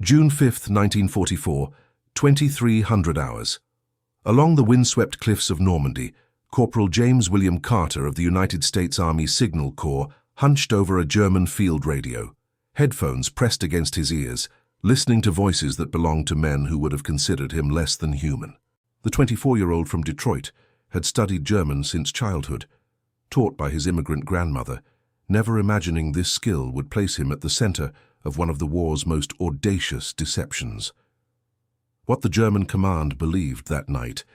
June 5, 1944, 2300 hours. Along the windswept cliffs of Normandy, Corporal James William Carter of the United States Army Signal Corps hunched over a German field radio, headphones pressed against his ears, listening to voices that belonged to men who would have considered him less than human. The 24-year-old from Detroit had studied German since childhood, taught by his immigrant grandmother, never imagining this skill would place him at the center of one of the war's most audacious deceptions. What the German command believed that night,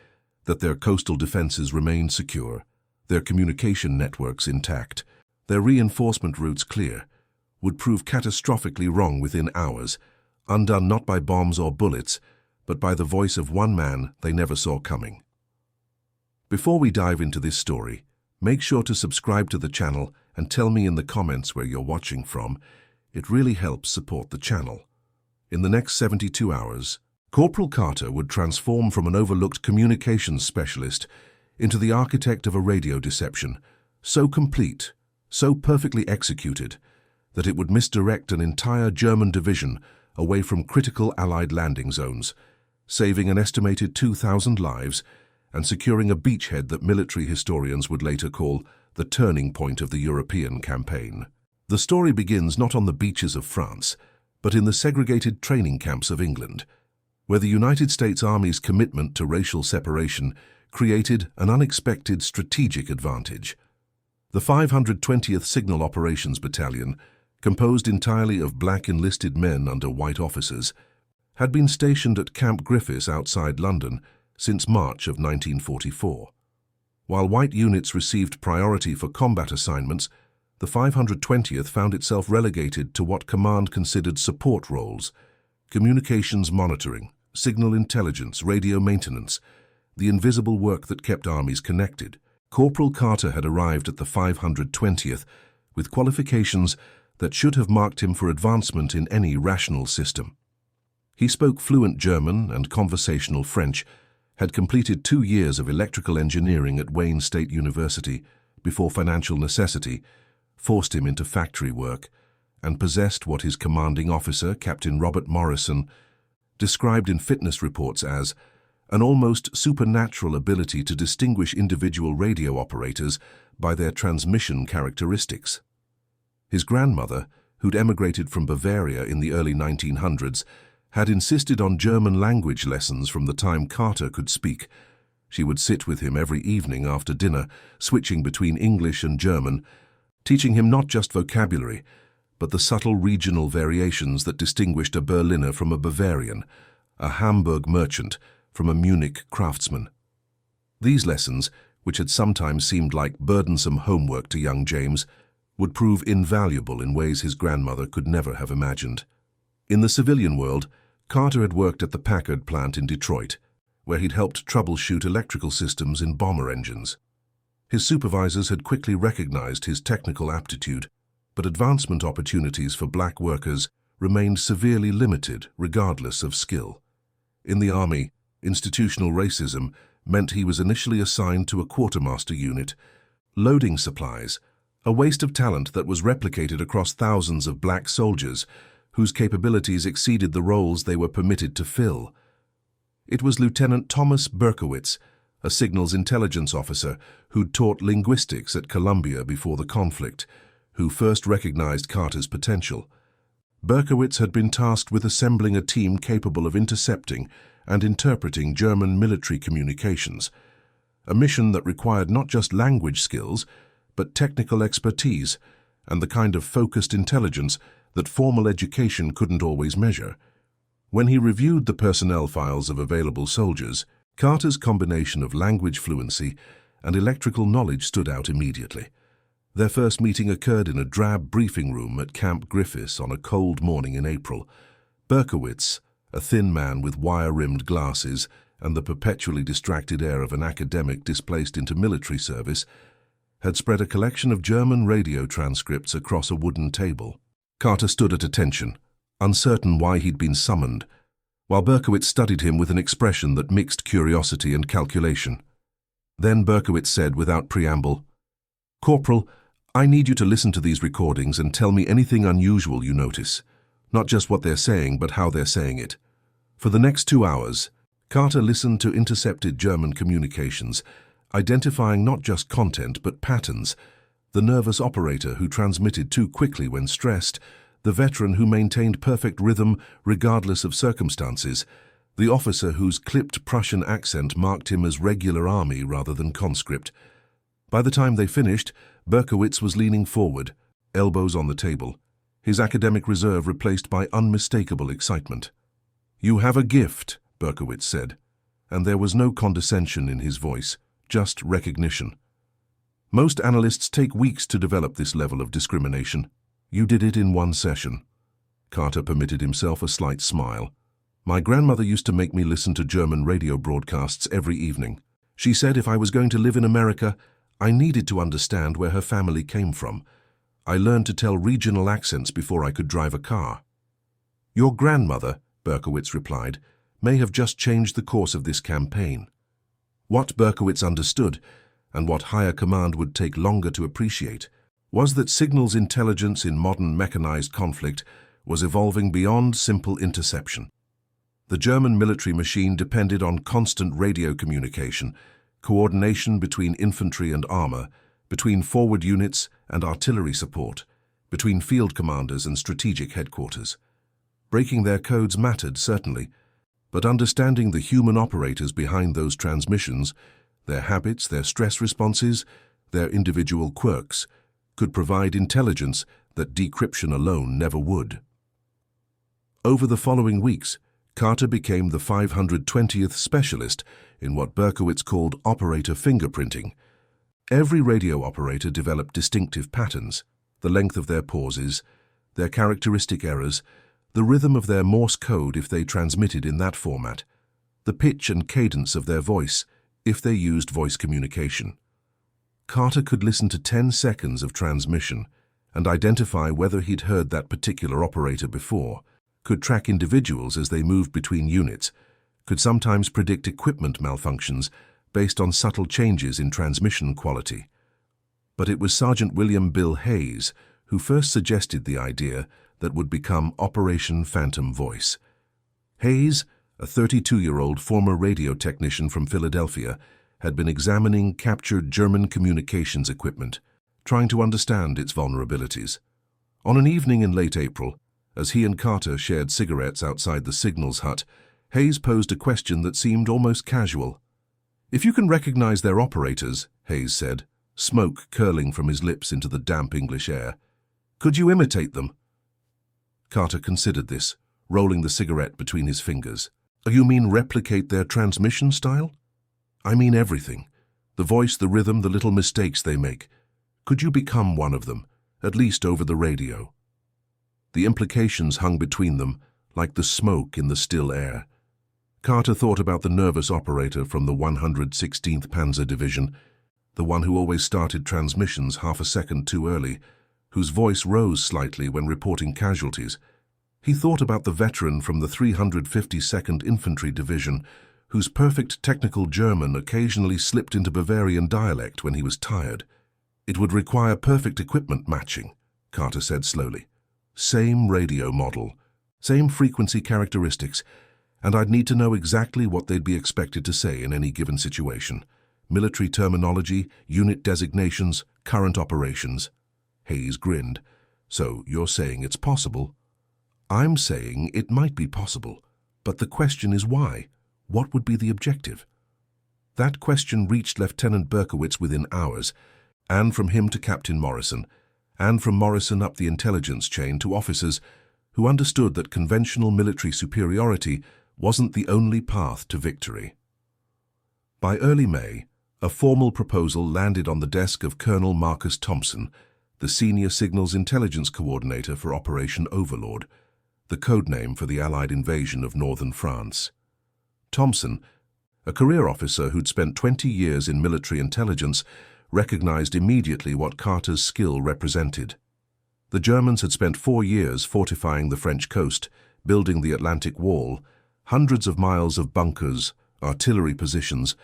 that their coastal defenses remained secure, their communication networks intact, their reinforcement routes clear, would prove catastrophically wrong within hours, undone not by bombs or bullets, but by the voice of one man they never saw coming. Before we dive into this story, make sure to subscribe to the channel and tell me in the comments where you're watching from. It really helps support the channel. In the next 72 hours, Corporal Carter would transform from an overlooked communications specialist into the architect of a radio deception, so complete, so perfectly executed, that it would misdirect an entire German division away from critical Allied landing zones, saving an estimated 2,000 lives and securing a beachhead that military historians would later call the turning point of the European campaign. The story begins not on the beaches of France, but in the segregated training camps of England, where the United States Army's commitment to racial separation created an unexpected strategic advantage. The 520th Signal Operations Battalion, composed entirely of black enlisted men under white officers, had been stationed at Camp Griffiths outside London since March of 1944. While white units received priority for combat assignments, the 520th found itself relegated to what command considered support roles: communications monitoring, signal intelligence, radio maintenance, the invisible work that kept armies connected. Corporal Carter had arrived at the 520th with qualifications that should have marked him for advancement in any rational system. He spoke fluent German and conversational French, had completed 2 years of electrical engineering at Wayne State University before financial necessity forced him into factory work, and possessed what his commanding officer, Captain Robert Morrison, described in fitness reports as an almost supernatural ability to distinguish individual radio operators by their transmission characteristics. His grandmother, who'd emigrated from Bavaria in the early 1900s, had insisted on German language lessons from the time Carter could speak. She would sit with him every evening after dinner, switching between English and German, teaching him not just vocabulary, but the subtle regional variations that distinguished a Berliner from a Bavarian, a Hamburg merchant from a Munich craftsman. These lessons, which had sometimes seemed like burdensome homework to young James, would prove invaluable in ways his grandmother could never have imagined. In the civilian world, Carter had worked at the Packard plant in Detroit, where he'd helped troubleshoot electrical systems in bomber engines. His supervisors had quickly recognized his technical aptitude, but advancement opportunities for black workers remained severely limited regardless of skill. In the Army, institutional racism meant he was initially assigned to a quartermaster unit, loading supplies, a waste of talent that was replicated across thousands of black soldiers whose capabilities exceeded the roles they were permitted to fill. It was Lieutenant Thomas Berkowitz, a signals intelligence officer who'd taught linguistics at Columbia before the conflict, who first recognized Carter's potential. Berkowitz had been tasked with assembling a team capable of intercepting and interpreting German military communications, a mission that required not just language skills, but technical expertise and the kind of focused intelligence that formal education couldn't always measure. When he reviewed the personnel files of available soldiers, Carter's combination of language fluency and electrical knowledge stood out immediately. Their first meeting occurred in a drab briefing room at Camp Griffiths on a cold morning in April. Berkowitz, a thin man with wire-rimmed glasses and the perpetually distracted air of an academic displaced into military service, had spread a collection of German radio transcripts across a wooden table. Carter stood at attention, uncertain why he'd been summoned, while Berkowitz studied him with an expression that mixed curiosity and calculation. Then Berkowitz said without preamble, "Corporal, I need you to listen to these recordings and tell me anything unusual you notice. Not just what they're saying, but how they're saying it. For the next 2 hours, Carter listened to intercepted German communications, identifying not just content but patterns: the nervous operator who transmitted too quickly when stressed, the veteran who maintained perfect rhythm regardless of circumstances, the officer whose clipped Prussian accent marked him as regular army rather than conscript. By the time they finished, Berkowitz was leaning forward, elbows on the table, his academic reserve replaced by unmistakable excitement. "You have a gift," Berkowitz said, and there was no condescension in his voice, just recognition. "Most analysts take weeks to develop this level of discrimination. You did it in one session." Carter permitted himself a slight smile. "My grandmother used to make me listen to German radio broadcasts every evening. She said if I was going to live in America, I needed to understand where her family came from. I learned to tell regional accents before I could drive a car." "Your grandmother," Berkowitz replied, "may have just changed the course of this campaign." What Berkowitz understood, and what higher command would take longer to appreciate, was that signals intelligence in modern mechanized conflict was evolving beyond simple interception. The German military machine depended on constant radio communication, coordination between infantry and armor, between forward units and artillery support, between field commanders and strategic headquarters. Breaking their codes mattered, certainly, but understanding the human operators behind those transmissions, their habits, their stress responses, their individual quirks, could provide intelligence that decryption alone never would. Over the following weeks, Carter became the 520th specialist in what Berkowitz called operator fingerprinting. Every radio operator developed distinctive patterns: the length of their pauses, their characteristic errors, the rhythm of their Morse code if they transmitted in that format, the pitch and cadence of their voice if they used voice communication. Carter could listen to 10 seconds of transmission and identify whether he'd heard that particular operator before, could track individuals as they moved between units, could sometimes predict equipment malfunctions based on subtle changes in transmission quality. But it was Sergeant William Bill Hayes who first suggested the idea that would become Operation Phantom Voice. Hayes, a 32-year-old former radio technician from Philadelphia, had been examining captured German communications equipment, trying to understand its vulnerabilities. On an evening in late April, as he and Carter shared cigarettes outside the signals hut, Hayes posed a question that seemed almost casual. "If you can recognize their operators," Hayes said, smoke curling from his lips into the damp English air, "could you imitate them?" Carter considered this, rolling the cigarette between his fingers. "You mean replicate their transmission style?" "I mean everything. The voice, the rhythm, the little mistakes they make. Could you become one of them, at least over the radio?" The implications hung between them, like the smoke in the still air. Carter thought about the nervous operator from the 116th Panzer Division, the one who always started transmissions half a second too early, whose voice rose slightly when reporting casualties. He thought about the veteran from the 352nd Infantry Division, whose perfect technical German occasionally slipped into Bavarian dialect when he was tired. "It would require perfect equipment matching," Carter said slowly. "Same radio model, same frequency characteristics, and I'd need to know exactly what they'd be expected to say in any given situation. Military terminology, unit designations, current operations." Hayes grinned. "So you're saying it's possible?" "I'm saying it might be possible, but the question is why? What would be the objective?" That question reached Lieutenant Berkowitz within hours, and from him to Captain Morrison, and from Morrison up the intelligence chain to officers who understood that conventional military superiority wasn't the only path to victory. By early May, a formal proposal landed on the desk of Colonel Marcus Thompson, the Senior Signals Intelligence Coordinator for Operation Overlord, the codename for the Allied invasion of northern France. Thompson, a career officer who'd spent 20 years in military intelligence, recognized immediately what Carter's skill represented. The Germans had spent 4 years fortifying the French coast, building the Atlantic Wall, hundreds of miles of bunkers, artillery positions,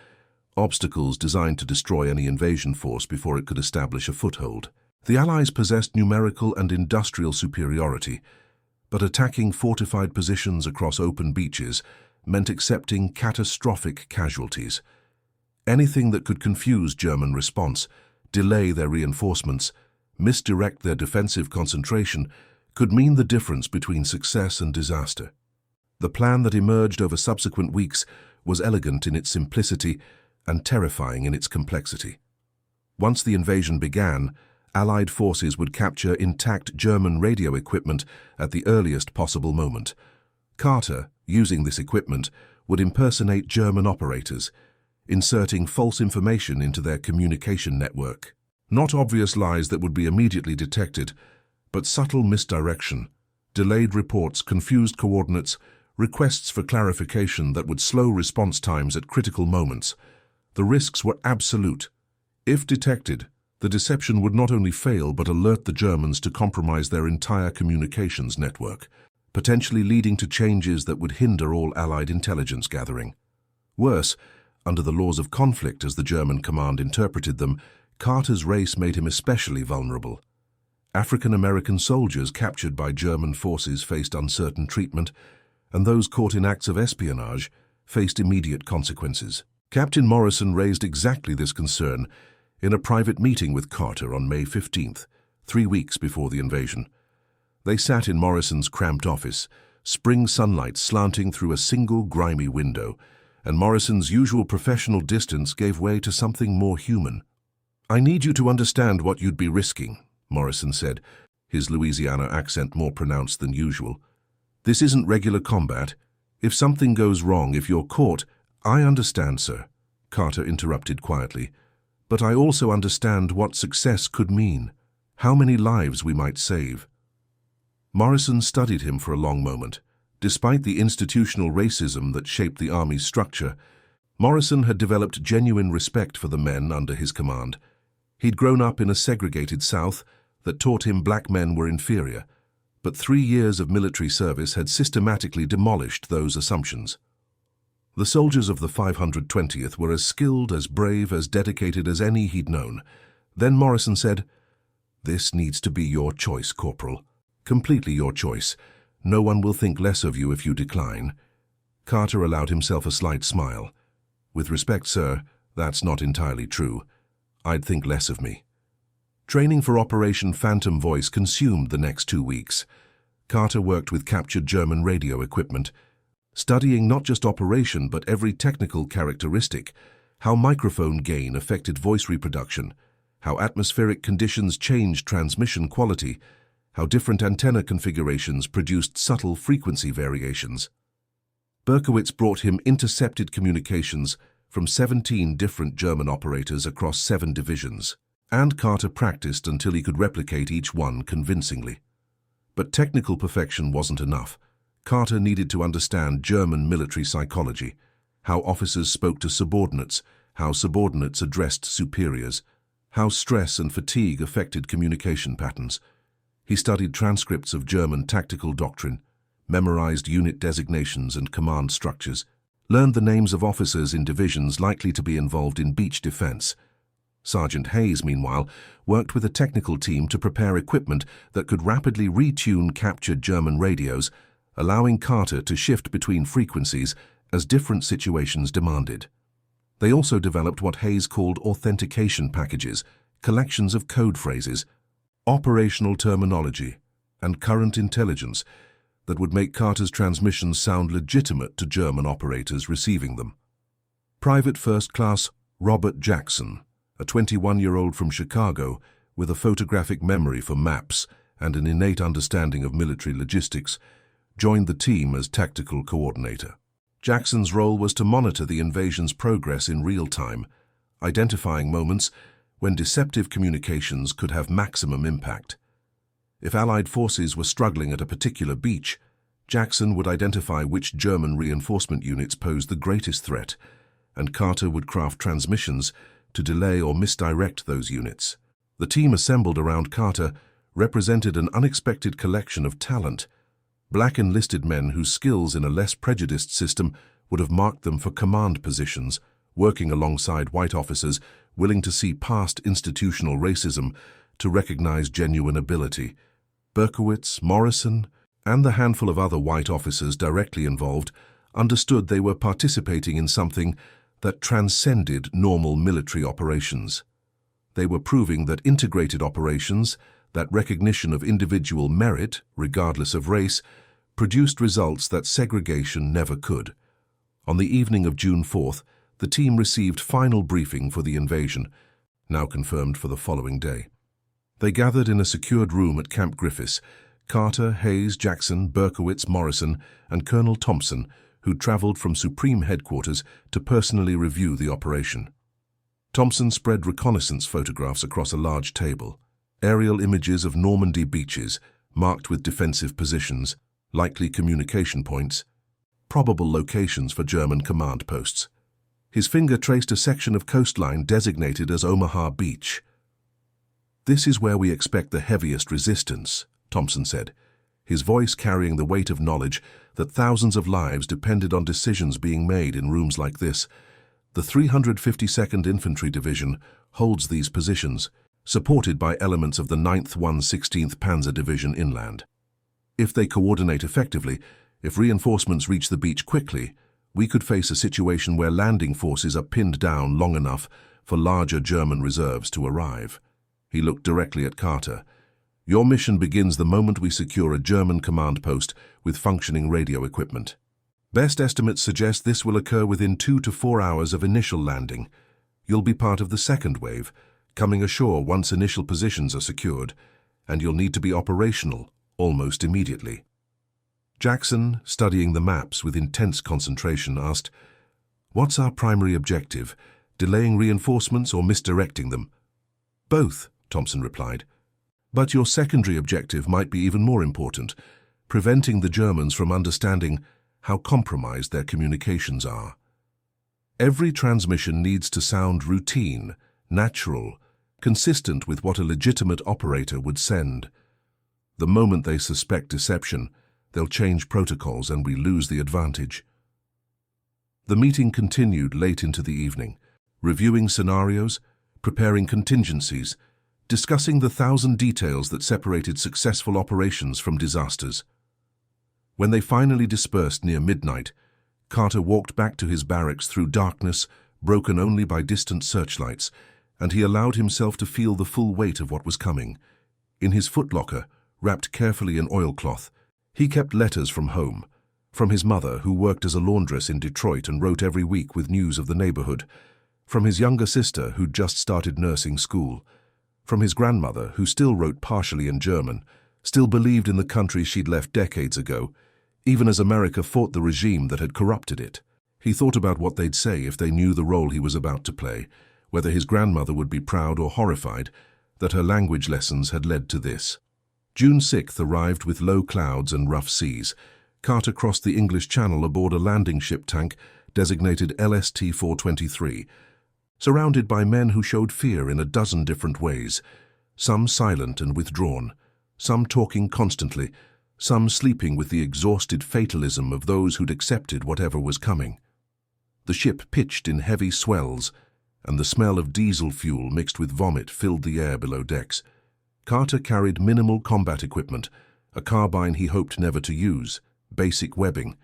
obstacles designed to destroy any invasion force before it could establish a foothold. The Allies possessed numerical and industrial superiority, But attacking fortified positions across open beaches meant accepting catastrophic casualties. Anything that could confuse German response, delay their reinforcements, misdirect their defensive concentration, could mean the difference between success and disaster. The plan that emerged over subsequent weeks was elegant in its simplicity and terrifying in its complexity. Once the invasion began, Allied forces would capture intact German radio equipment at the earliest possible moment. Carter, using this equipment, would impersonate German operators, inserting false information into their communication network. Not obvious lies that would be immediately detected, but subtle misdirection, delayed reports, confused coordinates, requests for clarification that would slow response times at critical moments. The risks were absolute. If detected, the deception would not only fail but alert the Germans to compromise their entire communications network, potentially leading to changes that would hinder all Allied intelligence gathering. Worse, under the laws of conflict as the German command interpreted them, Carter's race made him especially vulnerable. African-American soldiers captured by German forces faced uncertain treatment, and those caught in acts of espionage faced immediate consequences. Captain Morrison raised exactly this concern in a private meeting with Carter on May 15th, 3 weeks before the invasion. They sat in Morrison's cramped office, spring sunlight slanting through a single grimy window, and Morrison's usual professional distance gave way to something more human. "I need you to understand what you'd be risking," Morrison said, his Louisiana accent more pronounced than usual. "This isn't regular combat. If something goes wrong, if you're caught—" "I understand, sir," Carter interrupted quietly. "But I also understand what success could mean, how many lives we might save." Morrison studied him for a long moment. Despite the institutional racism that shaped the Army's structure, Morrison had developed genuine respect for the men under his command. He'd grown up in a segregated South that taught him black men were inferior, but 3 years of military service had systematically demolished those assumptions. The soldiers of the 520th were as skilled, as brave, as dedicated as any he'd known. Then Morrison said, "This needs to be your choice, Corporal. Completely your choice. No one will think less of you if you decline." Carter allowed himself a slight smile. "With respect, sir, that's not entirely true. I'd think less of me." Training for Operation Phantom Voice consumed the next 2 weeks. Carter worked with captured German radio equipment, studying not just operation but every technical characteristic, how microphone gain affected voice reproduction, how atmospheric conditions changed transmission quality, how different antenna configurations produced subtle frequency variations. Berkowitz brought him intercepted communications from 17 different German operators across 7 divisions, and Carter practiced until he could replicate each one convincingly. But technical perfection wasn't enough. Carter needed to understand German military psychology, how officers spoke to subordinates, how subordinates addressed superiors, how stress and fatigue affected communication patterns. He studied transcripts of German tactical doctrine, memorized unit designations and command structures, learned the names of officers in divisions likely to be involved in beach defense. Sergeant Hayes, meanwhile, worked with a technical team to prepare equipment that could rapidly retune captured German radios, allowing Carter to shift between frequencies as different situations demanded. They also developed what Hayes called authentication packages, collections of code phrases, operational terminology, and current intelligence that would make Carter's transmissions sound legitimate to German operators receiving them. Private First Class Robert Jackson, a 21-year-old from Chicago with a photographic memory for maps and an innate understanding of military logistics, joined the team as tactical coordinator. Jackson's role was to monitor the invasion's progress in real time, identifying moments when deceptive communications could have maximum impact. If Allied forces were struggling at a particular beach, Jackson would identify which German reinforcement units posed the greatest threat, and Carter would craft transmissions to delay or misdirect those units. The team assembled around Carter represented an unexpected collection of talent, black enlisted men whose skills in a less prejudiced system would have marked them for command positions, working alongside white officers willing to see past institutional racism to recognize genuine ability. Berkowitz, Morrison, and the handful of other white officers directly involved understood they were participating in something that transcended normal military operations. They were proving that integrated operations, that recognition of individual merit, regardless of race, produced results that segregation never could. On the evening of June 4th, the team received final briefing for the invasion, now confirmed for the following day. They gathered in a secured room at Camp Griffiths. Carter, Hayes, Jackson, Berkowitz, Morrison, and Colonel Thompson, who'd traveled from Supreme Headquarters to personally review the operation. Thompson spread reconnaissance photographs across a large table, aerial images of Normandy beaches, marked with defensive positions, likely communication points, probable locations for German command posts. His finger traced a section of coastline designated as Omaha Beach. "This is where we expect the heaviest resistance," Thompson said, his voice carrying the weight of knowledge that thousands of lives depended on decisions being made in rooms like this. The 352nd Infantry Division holds these positions, supported by elements of the 9th 116th Panzer Division inland. If they coordinate effectively, if reinforcements reach the beach quickly, we could face a situation where landing forces are pinned down long enough for larger German reserves to arrive. He looked directly at Carter. "Your mission begins the moment we secure a German command post with functioning radio equipment. Best estimates suggest this will occur within 2 to 4 hours of initial landing. You'll be part of the second wave, coming ashore once initial positions are secured, and you'll need to be operational almost immediately." Jackson, studying the maps with intense concentration, asked, "What's our primary objective? Delaying reinforcements or misdirecting them?" "Both," Thompson replied. "But your secondary objective might be even more important, preventing the Germans from understanding how compromised their communications are. Every transmission needs to sound routine, natural, consistent with what a legitimate operator would send. The moment they suspect deception, they'll change protocols and we lose the advantage." The meeting continued late into the evening, reviewing scenarios, preparing contingencies, discussing the 1,000 details that separated successful operations from disasters. When they finally dispersed near midnight, Carter walked back to his barracks through darkness, broken only by distant searchlights, and he allowed himself to feel the full weight of what was coming. In his footlocker, wrapped carefully in oilcloth, he kept letters from home, from his mother, who worked as a laundress in Detroit and wrote every week with news of the neighborhood, from his younger sister, who'd just started nursing school, from his grandmother, who still wrote partially in German, still believed in the country she'd left decades ago, even as America fought the regime that had corrupted it. He thought about what they'd say if they knew the role he was about to play, whether his grandmother would be proud or horrified that her language lessons had led to this. June 6th arrived with low clouds and rough seas. Carter crossed the English Channel aboard a landing ship tank designated LST-423, surrounded by men who showed fear in a dozen different ways, some silent and withdrawn, some talking constantly, some sleeping with the exhausted fatalism of those who'd accepted whatever was coming. The ship pitched in heavy swells, and the smell of diesel fuel mixed with vomit filled the air below decks. Carter carried minimal combat equipment, a carbine he hoped never to use, basic webbing,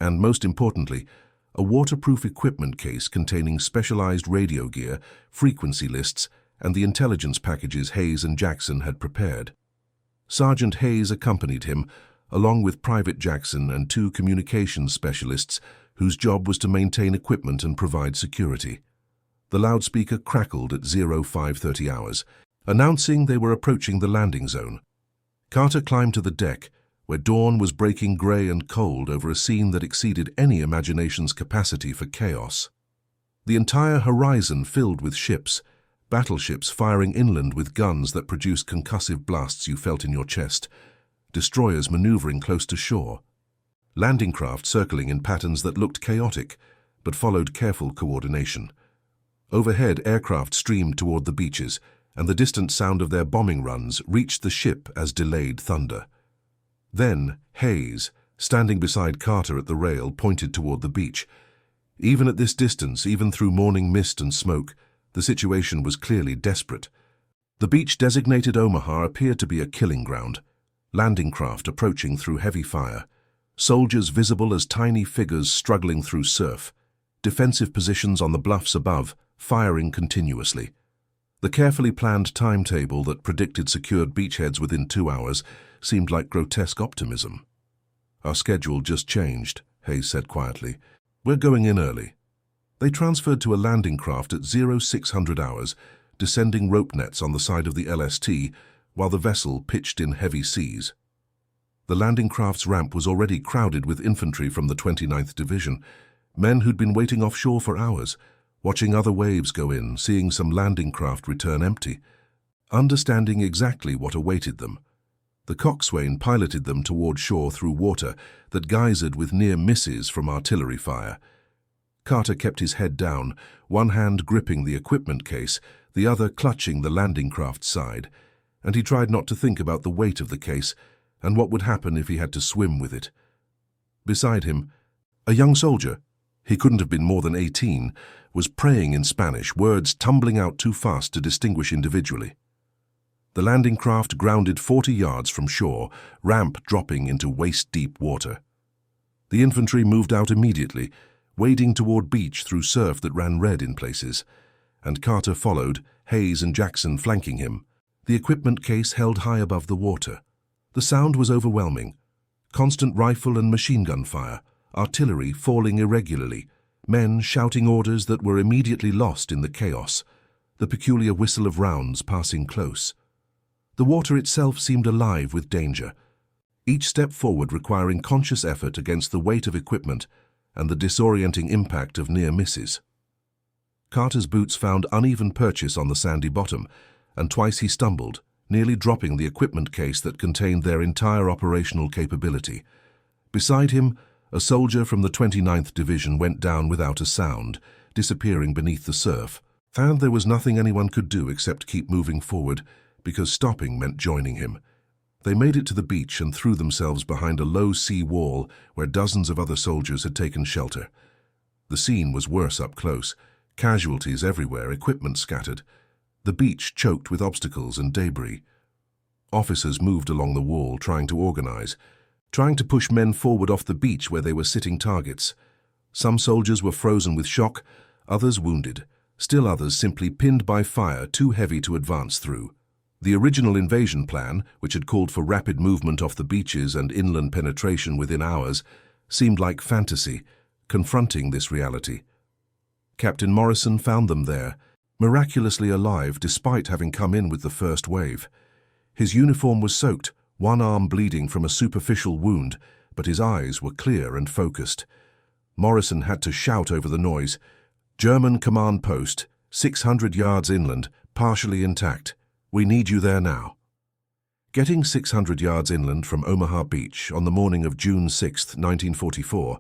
and most importantly, a waterproof equipment case containing specialized radio gear, frequency lists, and the intelligence packages Hayes and Jackson had prepared. Sergeant Hayes accompanied him, along with Private Jackson and 2 communications specialists whose job was to maintain equipment and provide security. The loudspeaker crackled at 0530 hours, announcing they were approaching the landing zone. Carter climbed to the deck, where dawn was breaking grey and cold over a scene that exceeded any imagination's capacity for chaos. The entire horizon filled with ships, battleships firing inland with guns that produced concussive blasts you felt in your chest, destroyers maneuvering close to shore, landing craft circling in patterns that looked chaotic but followed careful coordination. Overhead, aircraft streamed toward the beaches, and the distant sound of their bombing runs reached the ship as delayed thunder. Then Hayes, standing beside Carter at the rail, pointed toward the beach. Even at this distance, even through morning mist and smoke, the situation was clearly desperate. The beach designated Omaha appeared to be a killing ground. landing craft approaching through heavy fire, soldiers visible as tiny figures struggling through surf, defensive positions on the bluffs above, firing continuously. The carefully planned timetable that predicted secured beachheads within 2 hours seemed like grotesque optimism. "Our schedule just changed," Hayes said quietly. "We're going in early." They transferred to a landing craft at 0600 hours, descending rope nets on the side of the LST while the vessel pitched in heavy seas. The landing craft's ramp was already crowded with infantry from the 29th Division, men who'd been waiting offshore for hours, watching other waves go in, seeing some landing craft return empty, understanding exactly what awaited them. The coxswain piloted them toward shore through water that geysered with near misses from artillery fire. Carter kept his head down, one hand gripping the equipment case, the other clutching the landing craft's side, and he tried not to think about the weight of the case and what would happen if he had to swim with it. Beside him, a young soldier, he couldn't have been more than 18, was praying in Spanish, words tumbling out too fast to distinguish individually. The landing craft grounded 40 yards from shore, ramp dropping into waist-deep water. The infantry moved out immediately, wading toward beach through surf that ran red in places, and Carter followed, Hayes and Jackson flanking him, the equipment case held high above the water. The sound was overwhelming. Constant rifle and machine gun fire, artillery falling irregularly, men shouting orders that were immediately lost in the chaos, the peculiar whistle of rounds passing close. The water itself seemed alive with danger, each step forward requiring conscious effort against the weight of equipment and the disorienting impact of near misses. Carter's boots found uneven purchase on the sandy bottom, and twice he stumbled, nearly dropping the equipment case that contained their entire operational capability. Beside him, a soldier from the 29th Division went down without a sound, disappearing beneath the surf. Found there was nothing anyone could do except keep moving forward, because stopping meant joining him. They made it to the beach and threw themselves behind a low sea wall where dozens of other soldiers had taken shelter. The scene was worse up close, casualties everywhere, equipment scattered. The beach choked with obstacles and debris. Officers moved along the wall, trying to organize, trying to push men forward off the beach where they were sitting targets. Some soldiers were frozen with shock, others wounded, still others simply pinned by fire too heavy to advance through. The original invasion plan, which had called for rapid movement off the beaches and inland penetration within hours, seemed like fantasy, confronting this reality. Captain Morrison found them there, miraculously alive despite having come in with the first wave. His uniform was soaked, one arm bleeding from a superficial wound, but his eyes were clear and focused. Morrison had to shout over the noise, "German command post, 600 yards inland, partially intact. We need you there now." Getting 600 yards inland from Omaha Beach on the morning of June 6, 1944,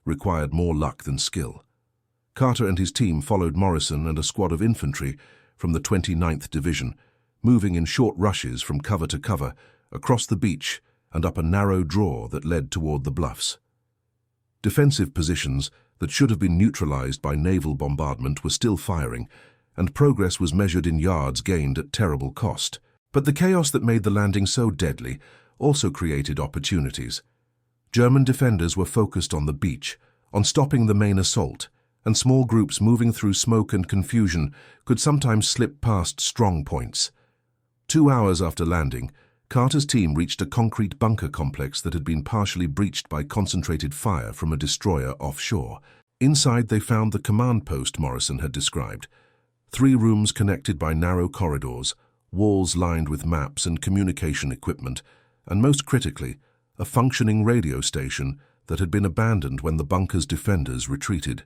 required more luck than skill. Carter and his team followed Morrison and a squad of infantry from the 29th Division, moving in short rushes from cover to cover, across the beach and up a narrow draw that led toward the bluffs. Defensive positions that should have been neutralized by naval bombardment were still firing, and progress was measured in yards gained at terrible cost. But the chaos that made the landing so deadly also created opportunities. German defenders were focused on the beach, on stopping the main assault, and small groups moving through smoke and confusion could sometimes slip past strong points. 2 hours after landing, Carter's team reached a concrete bunker complex that had been partially breached by concentrated fire from a destroyer offshore. Inside they found the command post Morrison had described. 3 rooms connected by narrow corridors, walls lined with maps and communication equipment, and most critically, a functioning radio station that had been abandoned when the bunker's defenders retreated.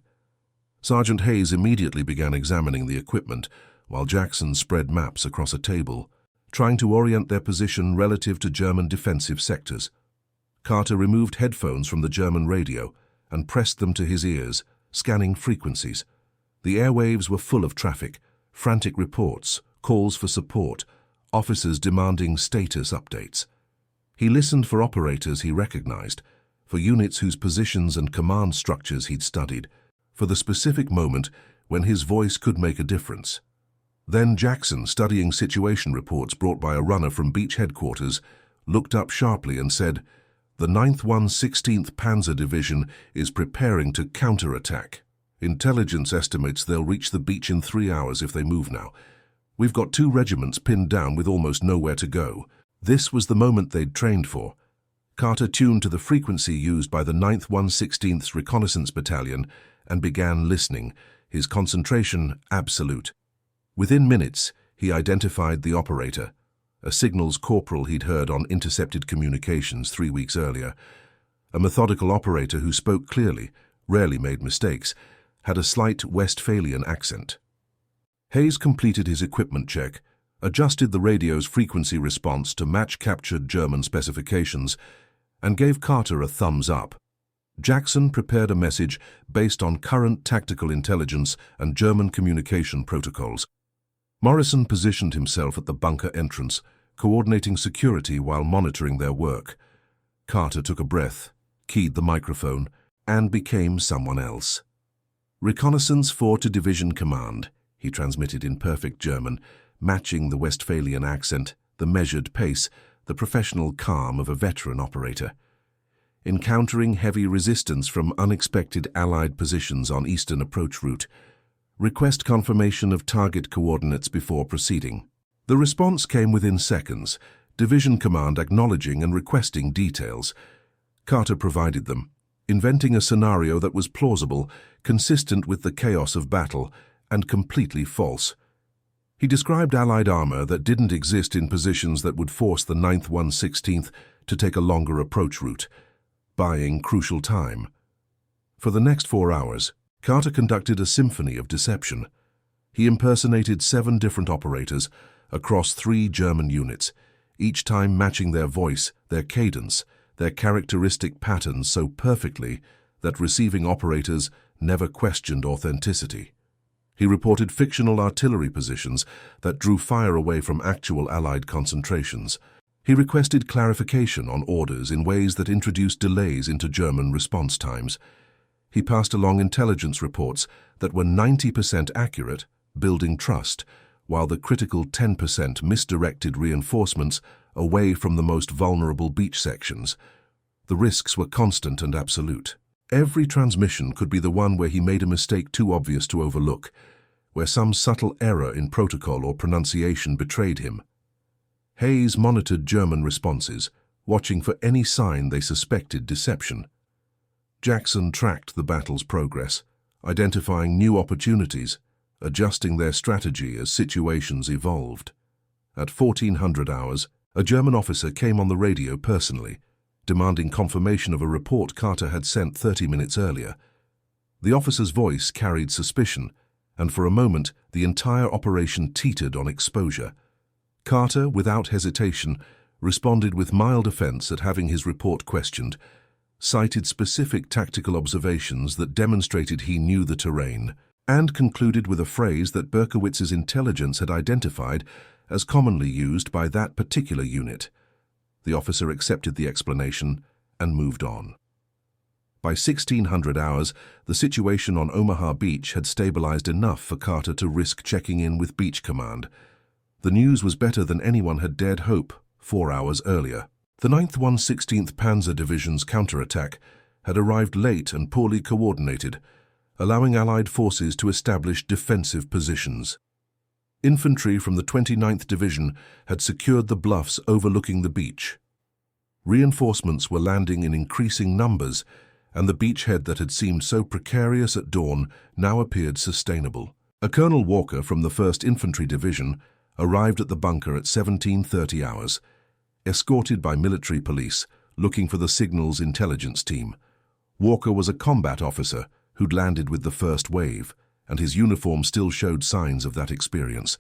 Sergeant Hayes immediately began examining the equipment, while Jackson spread maps across a table, trying to orient their position relative to German defensive sectors. Carter removed headphones from the German radio and pressed them to his ears, scanning frequencies. The airwaves were full of traffic, frantic reports, calls for support, officers demanding status updates. He listened for operators he recognized, for units whose positions and command structures he'd studied, for the specific moment when his voice could make a difference. Then Jackson, studying situation reports brought by a runner from beach headquarters, looked up sharply and said, "The 9th 116th Panzer Division is preparing to counterattack. Intelligence estimates they'll reach the beach in 3 hours if they move now. We've got 2 regiments pinned down with almost nowhere to go." This was the moment they'd trained for. Carter tuned to the frequency used by the 9th 116th Reconnaissance Battalion and began listening, his concentration absolute. Within minutes, he identified the operator, a signals corporal he'd heard on intercepted communications 3 weeks earlier. A methodical operator who spoke clearly, rarely made mistakes, had a slight Westphalian accent. Hayes completed his equipment check, adjusted the radio's frequency response to match captured German specifications, and gave Carter a thumbs up. Jackson prepared a message based on current tactical intelligence and German communication protocols. Morrison positioned himself at the bunker entrance, coordinating security while monitoring their work. Carter took a breath, keyed the microphone, and became someone else. "Reconnaissance 4 to Division Command," he transmitted in perfect German, matching the Westphalian accent, the measured pace, the professional calm of a veteran operator. "Encountering heavy resistance from unexpected Allied positions on eastern approach route. Request confirmation of target coordinates before proceeding." The response came within seconds, Division Command acknowledging and requesting details. Carter provided them, inventing a scenario that was plausible, consistent with the chaos of battle, and completely false. He described Allied armor that didn't exist in positions that would force the 9th 116th to take a longer approach route, buying crucial time. For the next 4 hours, Carter conducted a symphony of deception. He impersonated 7 different operators across 3 German units, each time matching their voice, their cadence, their characteristic patterns so perfectly that receiving operators never questioned authenticity. He reported fictional artillery positions that drew fire away from actual Allied concentrations. He requested clarification on orders in ways that introduced delays into German response times. He passed along intelligence reports that were 90% accurate, building trust, while the critical 10% misdirected reinforcements away from the most vulnerable beach sections. The risks were constant and absolute. Every transmission could be the one where he made a mistake too obvious to overlook, where some subtle error in protocol or pronunciation betrayed him. Hayes monitored German responses, watching for any sign they suspected deception. Jackson tracked the battle's progress, identifying new opportunities, adjusting their strategy as situations evolved. At 1400 hours, a German officer came on the radio personally, demanding confirmation of a report Carter had sent 30 minutes earlier. The officer's voice carried suspicion, and for a moment the entire operation teetered on exposure. Carter, without hesitation, responded with mild offense at having his report questioned, cited specific tactical observations that demonstrated he knew the terrain, and concluded with a phrase that Berkowitz's intelligence had identified as commonly used by that particular unit. The officer accepted the explanation and moved on. By 1600 hours, the situation on Omaha Beach had stabilized enough for Carter to risk checking in with Beach Command. The news was better than anyone had dared hope 4 hours earlier. The 9th 116th Panzer Division's counterattack had arrived late and poorly coordinated, allowing Allied forces to establish defensive positions. Infantry from the 29th Division had secured the bluffs overlooking the beach. Reinforcements were landing in increasing numbers, and the beachhead that had seemed so precarious at dawn now appeared sustainable. A Colonel Walker from the 1st Infantry Division arrived at the bunker at 1730 hours, escorted by military police looking for the signals intelligence team. Walker was a combat officer who'd landed with the first wave, and his uniform still showed signs of that experience.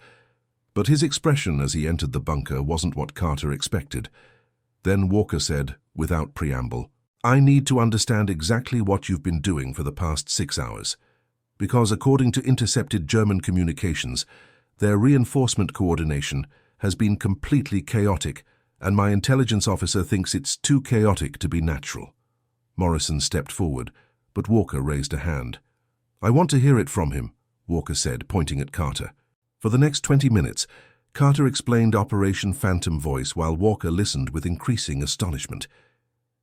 But his expression as he entered the bunker wasn't what Carter expected. Then Walker said, without preamble, "I need to understand exactly what you've been doing for the past 6 hours, because according to intercepted German communications, their reinforcement coordination has been completely chaotic, and my intelligence officer thinks it's too chaotic to be natural." Morrison stepped forward, but Walker raised a hand. "I want to hear it from him," Walker said, pointing at Carter. For the next 20 minutes, Carter explained Operation Phantom Voice while Walker listened with increasing astonishment.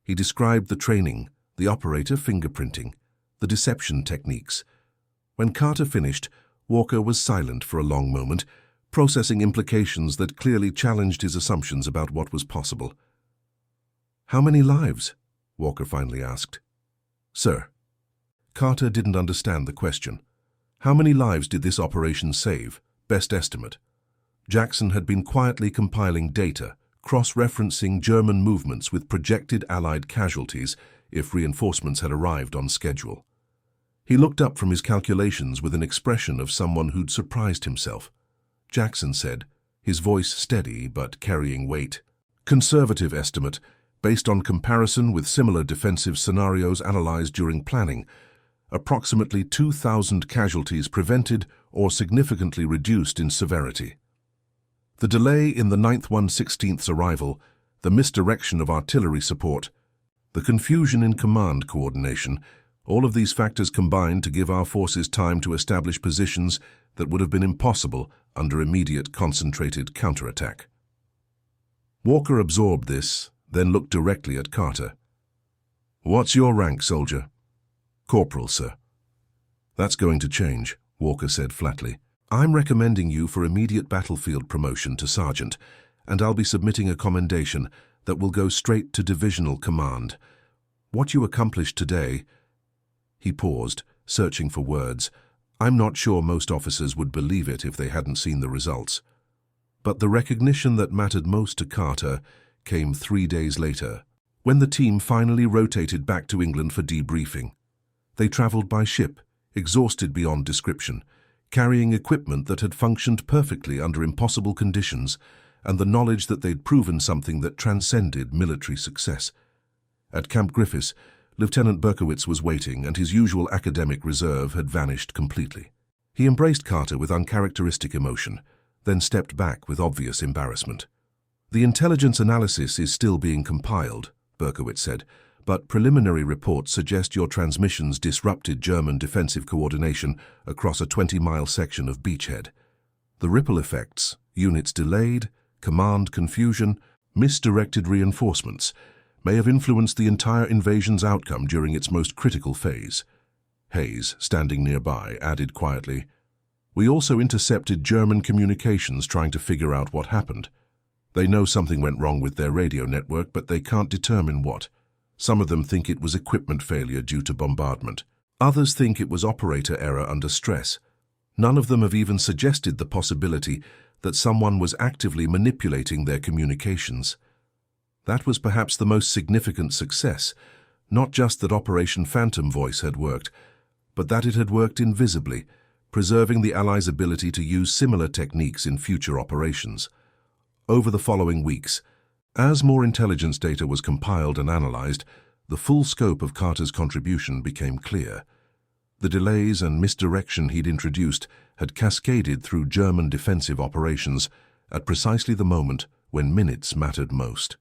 He described the training, the operator fingerprinting, the deception techniques. When Carter finished, Walker was silent for a long moment, processing implications that clearly challenged his assumptions about what was possible. "How many lives?" Walker finally asked. "Sir." Carter didn't understand the question. How many lives did this operation save? Best estimate. Jackson had been quietly compiling data, cross-referencing German movements with projected Allied casualties if reinforcements had arrived on schedule. He looked up from his calculations with an expression of someone who'd surprised himself. Jackson said, his voice steady but carrying weight. "Conservative estimate, based on comparison with similar defensive scenarios analyzed during planning. Approximately 2,000 casualties prevented or significantly reduced in severity. The delay in the 9th 1/16th's arrival, the misdirection of artillery support, the confusion in command coordination, all of these factors combined to give our forces time to establish positions that would have been impossible under immediate concentrated counterattack." Walker absorbed this, then looked directly at Carter. "What's your rank, soldier?" "Corporal, sir." "That's going to change," Walker said flatly. "I'm recommending you for immediate battlefield promotion to sergeant, and I'll be submitting a commendation that will go straight to divisional command. What you accomplished today—" He paused, searching for words. I'm not sure most officers would believe it if they hadn't seen the results. But the recognition that mattered most to Carter came 3 days later, when the team finally rotated back to England for debriefing. They traveled by ship, exhausted beyond description, carrying equipment that had functioned perfectly under impossible conditions, and the knowledge that they'd proven something that transcended military success. At Camp Griffiths, Lieutenant Berkowitz was waiting, and his usual academic reserve had vanished completely. He embraced Carter with uncharacteristic emotion, then stepped back with obvious embarrassment. "The intelligence analysis is still being compiled," Berkowitz said, "but preliminary reports suggest your transmissions disrupted German defensive coordination across a 20-mile section of beachhead. The ripple effects, units delayed, command confusion, misdirected reinforcements, may have influenced the entire invasion's outcome during its most critical phase." Hayes, standing nearby, added quietly, "We also intercepted German communications trying to figure out what happened. They know something went wrong with their radio network, but they can't determine what. Some of them think it was equipment failure due to bombardment. Others think it was operator error under stress. None of them have even suggested the possibility that someone was actively manipulating their communications. That was perhaps the most significant success, not just that Operation Phantom Voice had worked, but that it had worked invisibly, preserving the Allies' ability to use similar techniques in future operations. Over the following weeks, as more intelligence data was compiled and analyzed, the full scope of Carter's contribution became clear. The delays and misdirection he'd introduced had cascaded through German defensive operations at precisely the moment when minutes mattered most.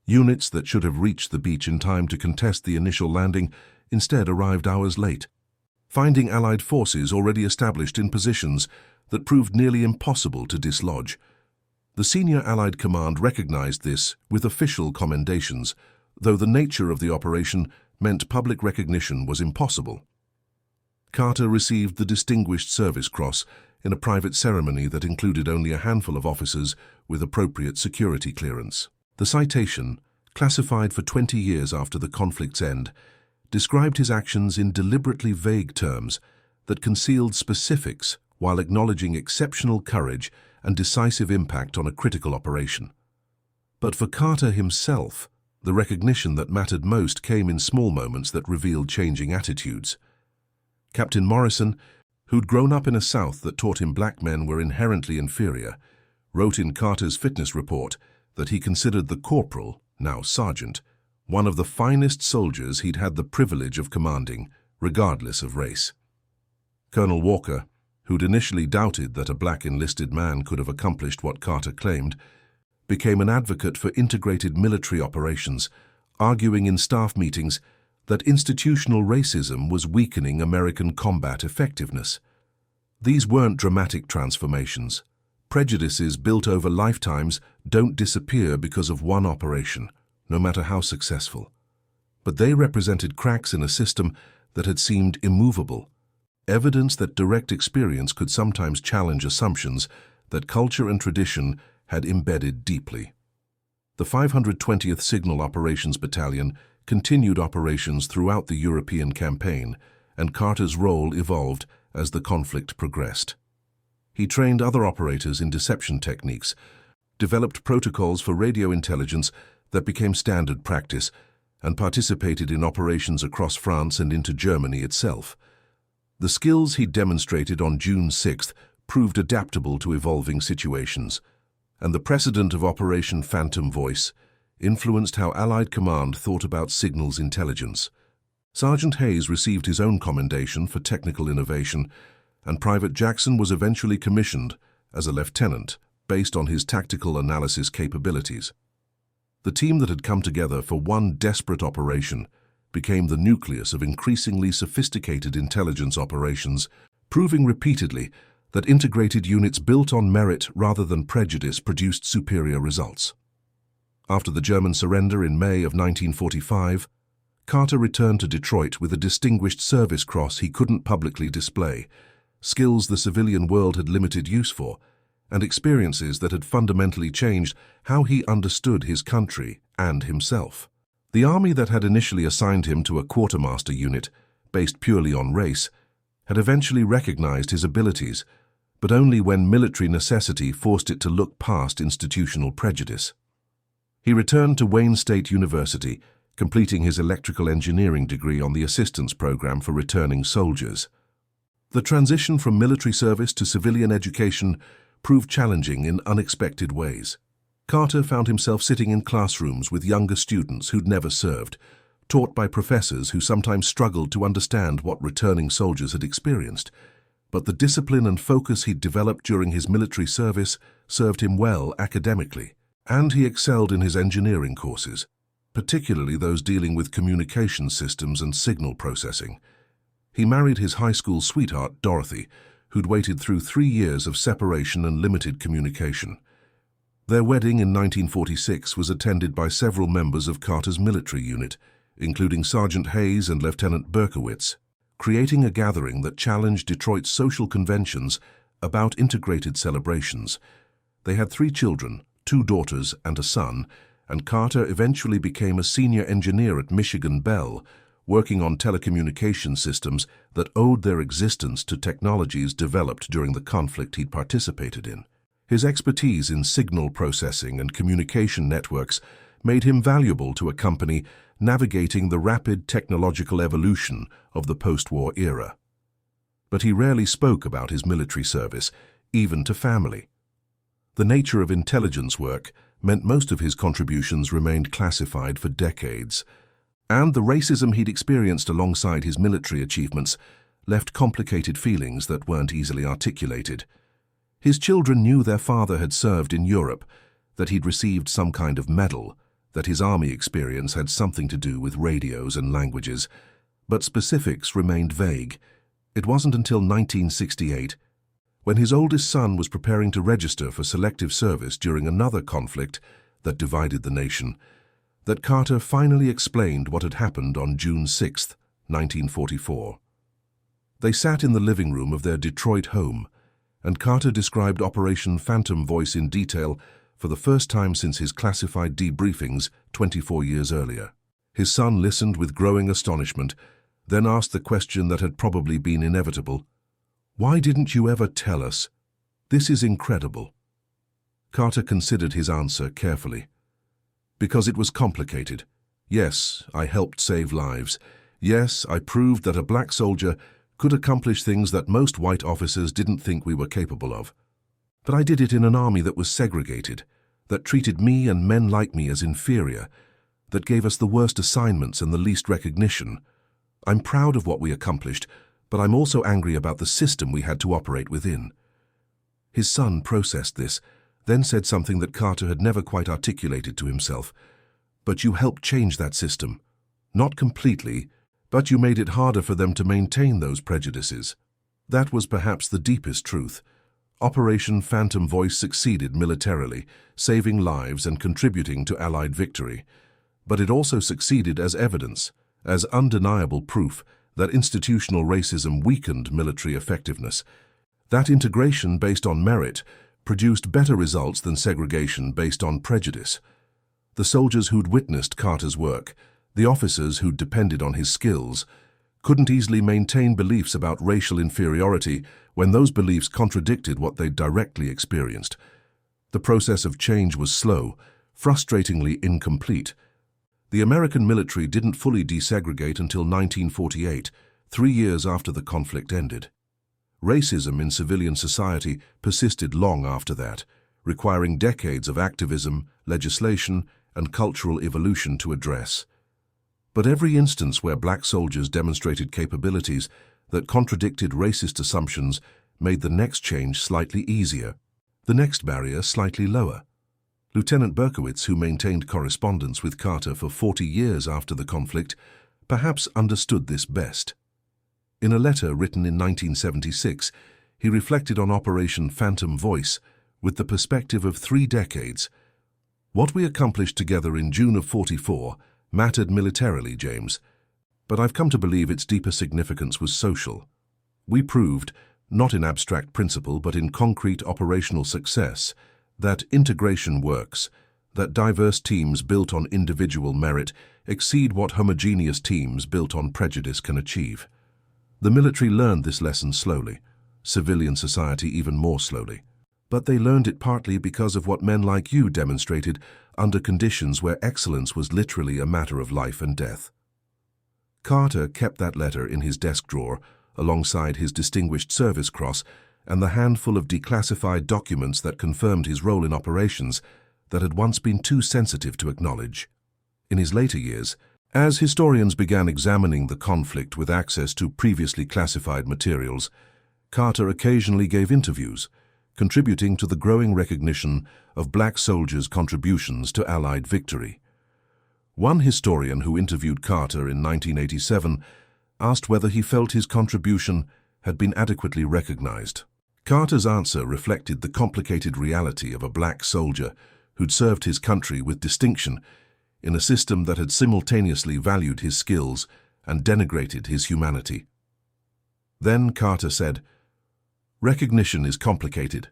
Units that should have reached the beach in time to contest the initial landing instead arrived hours late, finding Allied forces already established in positions that proved nearly impossible to dislodge. The senior Allied command recognized this with official commendations, though the nature of the operation meant public recognition was impossible. Carter received the Distinguished Service Cross in a private ceremony that included only a handful of officers with appropriate security clearance. The citation, classified for 20 years after the conflict's end, described his actions in deliberately vague terms that concealed specifics while acknowledging exceptional courage and decisive impact on a critical operation. But for Carter himself, the recognition that mattered most came in small moments that revealed changing attitudes. Captain Morrison, who'd grown up in a South that taught him black men were inherently inferior, wrote in Carter's fitness report that he considered the corporal, now sergeant, one of the finest soldiers he'd had the privilege of commanding, regardless of race. Colonel Walker, who'd initially doubted that a black enlisted man could have accomplished what Carter claimed, became an advocate for integrated military operations, arguing in staff meetings that institutional racism was weakening American combat effectiveness. These weren't dramatic transformations. Prejudices built over lifetimes don't disappear because of one operation, no matter how successful. But they represented cracks in a system that had seemed immovable, evidence that direct experience could sometimes challenge assumptions that culture and tradition had embedded deeply. The 520th Signal Operations Battalion continued operations throughout the European campaign, and Carter's role evolved as the conflict progressed. He trained other operators in deception techniques, developed protocols for radio intelligence that became standard practice, and participated in operations across France and into Germany itself. The skills he demonstrated on June 6th proved adaptable to evolving situations, and the precedent of Operation Phantom Voice influenced how Allied Command thought about signals intelligence. Sergeant Hayes received his own commendation for technical innovation, and Private Jackson was eventually commissioned as a lieutenant based on his tactical analysis capabilities. The team that had come together for one desperate operation became the nucleus of increasingly sophisticated intelligence operations, proving repeatedly that integrated units built on merit rather than prejudice produced superior results. After the German surrender in May of 1945, Carter returned to Detroit with a Distinguished Service Cross he couldn't publicly display, skills the civilian world had limited use for, and experiences that had fundamentally changed how he understood his country and himself. The army that had initially assigned him to a quartermaster unit, based purely on race, had eventually recognized his abilities, but only when military necessity forced it to look past institutional prejudice. He returned to Wayne State University, completing his electrical engineering degree on the assistance program for returning soldiers. The transition from military service to civilian education proved challenging in unexpected ways. Carter found himself sitting in classrooms with younger students who'd never served, taught by professors who sometimes struggled to understand what returning soldiers had experienced. But the discipline and focus he'd developed during his military service served him well academically, and he excelled in his engineering courses, particularly those dealing with communication systems and signal processing. He married his high school sweetheart, Dorothy, who'd waited through 3 years of separation and limited communication. Their wedding in 1946 was attended by several members of Carter's military unit, including Sergeant Hayes and Lieutenant Berkowitz, creating a gathering that challenged Detroit's social conventions about integrated celebrations. They had 3 children, 2 daughters and a son, and Carter eventually became a senior engineer at Michigan Bell, working on telecommunication systems that owed their existence to technologies developed during the conflict he'd participated in. His expertise in signal processing and communication networks made him valuable to a company navigating the rapid technological evolution of the post-war era. But he rarely spoke about his military service, even to family. The nature of intelligence work meant most of his contributions remained classified for decades, and the racism he'd experienced alongside his military achievements left complicated feelings that weren't easily articulated. His children knew their father had served in Europe, that he'd received some kind of medal, that his army experience had something to do with radios and languages, but specifics remained vague. It wasn't until 1968, when his oldest son was preparing to register for selective service during another conflict that divided the nation, that Carter finally explained what had happened on June 6, 1944. They sat in the living room of their Detroit home, and Carter described Operation Phantom Voice in detail for the first time since his classified debriefings 24 years earlier. His son listened with growing astonishment, then asked the question that had probably been inevitable. "Why didn't you ever tell us? This is incredible." Carter considered his answer carefully. Because it was complicated. Yes, I helped save lives. Yes, I proved that a black soldier could accomplish things that most white officers didn't think we were capable of. But I did it in an army that was segregated, that treated me and men like me as inferior, that gave us the worst assignments and the least recognition. I'm proud of what we accomplished, but I'm also angry about the system we had to operate within. His son processed this, then said something that Carter had never quite articulated to himself. "But you helped change that system. Not completely, but you made it harder for them to maintain those prejudices." That was perhaps the deepest truth. Operation Phantom Voice succeeded militarily, saving lives and contributing to Allied victory. But it also succeeded as evidence, as undeniable proof that institutional racism weakened military effectiveness. That integration based on merit produced better results than segregation based on prejudice. The soldiers who'd witnessed Carter's work, the officers who'd depended on his skills, couldn't easily maintain beliefs about racial inferiority when those beliefs contradicted what they'd directly experienced. The process of change was slow, frustratingly incomplete. The American military didn't fully desegregate until 1948, 3 years after the conflict ended. Racism in civilian society persisted long after that, requiring decades of activism, legislation, and cultural evolution to address. But every instance where black soldiers demonstrated capabilities that contradicted racist assumptions made the next change slightly easier, the next barrier slightly lower. Lieutenant Berkowitz, who maintained correspondence with Carter for 40 years after the conflict, perhaps understood this best. In a letter written in 1976, he reflected on Operation Phantom Voice with the perspective of 3 decades. "What we accomplished together in June of '44 mattered militarily, James, but I've come to believe its deeper significance was social. We proved, not in abstract principle but in concrete operational success, that integration works, that diverse teams built on individual merit exceed what homogeneous teams built on prejudice can achieve." The military learned this lesson slowly, civilian society even more slowly. But they learned it partly because of what men like you demonstrated under conditions where excellence was literally a matter of life and death. Carter kept that letter in his desk drawer, alongside his Distinguished Service Cross and the handful of declassified documents that confirmed his role in operations that had once been too sensitive to acknowledge. In his later years, as historians began examining the conflict with access to previously classified materials, Carter occasionally gave interviews, contributing to the growing recognition of black soldiers' contributions to Allied victory. One historian who interviewed Carter in 1987 asked whether he felt his contribution had been adequately recognized. Carter's answer reflected the complicated reality of a black soldier who'd served his country with distinction in a system that had simultaneously valued his skills and denigrated his humanity. Then Carter said, "Recognition is complicated.